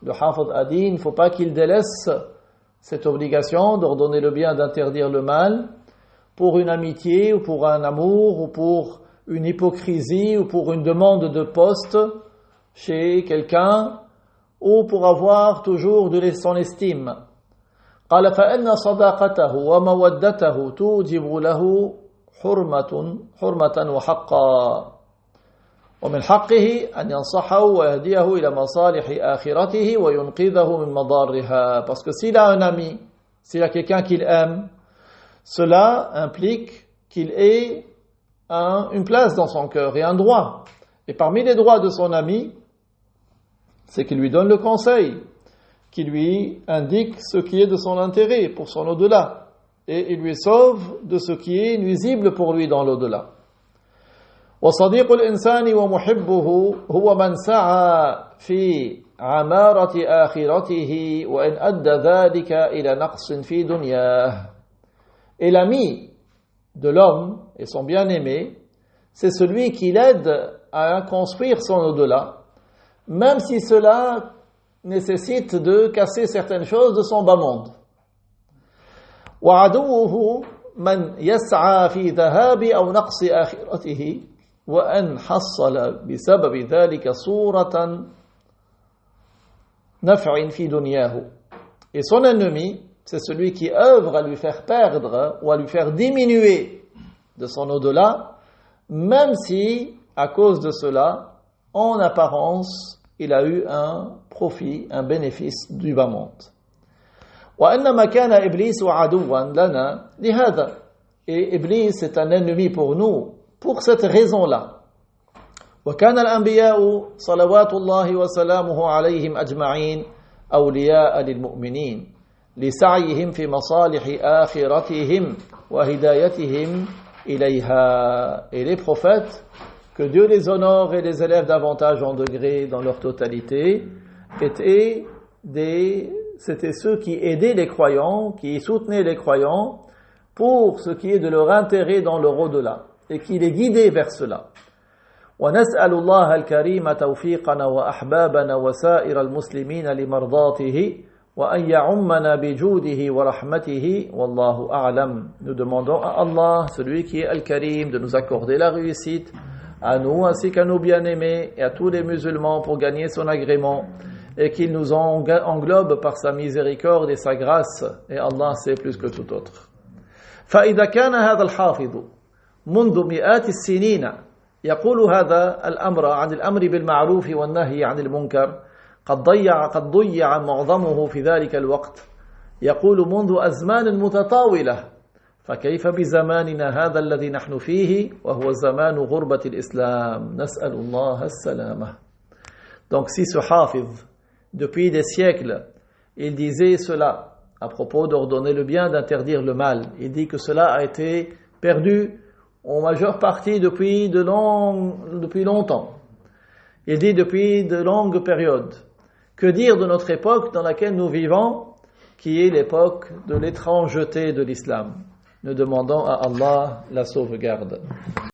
Le Hafid a dit, il ne faut pas qu'il délaisse cette obligation d'ordonner le bien, d'interdire le mal, pour une amitié, ou pour un amour, ou pour une hypocrisie, ou pour une demande de poste chez quelqu'un, ou pour avoir toujours de son estime. قال فإن صداقته ومودته توجب له حرمة وحقا ومن حقه أن ينصحه ويهديه إلى مصالح آخرته وينقذه من مضارها. Parce que s'il a un ami, s'il a quelqu'un qu'il aime, cela implique qu'il ait une place dans son cœur et un droit. Et parmi les droits de son ami, c'est qu'il lui donne le conseil, qui lui indique ce qui est de son intérêt pour son au-delà, et il lui sauve de ce qui est nuisible pour lui dans l'au-delà. وصديق الإنسان ومحبه هو من سعى في عمارة آخرته وإن أدى ذلك إلى نقص في دنياه. Et l'ami de l'homme et son bien-aimé, c'est celui qui l'aide à construire son au-delà, même si cela nécessite de casser certaines choses de son bas monde. وعدوه من يسعى في ذهاب أو نقص آخرته وأن حصل بسبب ذلك صورة نفع في دنياه. Et son ennemi, c'est celui qui œuvre à lui faire perdre ou à lui faire diminuer de son au-delà, même si, à cause de cela, en apparence, il a eu un profit, un bénéfice du bas monde. وإنما كان إبليس عدوا لنا لهذا. Et Iblis est un ennemi pour nous, pour cette raison-là. وكان الأنبياء صلوات الله وسلامه عليهم أجمعين أولياء للمؤمنين لسعيهم في مصالح آخرتهم وهدايتهم إليها. Et les prophètes, que Dieu les honore et les élève davantage en degrés dans leur totalité, c'était ceux qui aidaient les croyants, qui soutenaient les croyants pour ce qui est de leur intérêt dans leur au-delà, et qui les guidaient vers cela. ونسأل الله الكريم توفيقنا وأحبابنا وسائر المسلمين لمرضاته وأن يعمنا بجوده ورحمته والله أعلم. Nous demandons à Allah, celui qui est Al-Karim, de nous accorder la réussite, à nous ainsi qu'à nos bien-aimés et à tous les musulmans pour gagner son agrément, et qu'il nous englobe par sa miséricorde et sa grâce, et Allah sait plus que tout autre. فإذا كان هذا الحافظ منذ مئات السنين يقول هذا الأمر عن الأمر بالمعروف والنهي عن المنكر قد ضيع معظمه في ذلك الوقت يقول منذ أزمان متطاولة فكيف بزماننا هذا الذي نحن فيه وهو زمان غربة الإسلام نسأل الله السلامة. Donc si ce hafiz, depuis des siècles, il disait cela à propos d'ordonner le bien, d'interdire le mal, il dit que cela a été perdu en majeure partie depuis longtemps. Il dit depuis de longues périodes. Que dire de notre époque dans laquelle nous vivons, qui est l'époque de l'étrangeté de l'islam? Nous demandons à Allah la sauvegarde.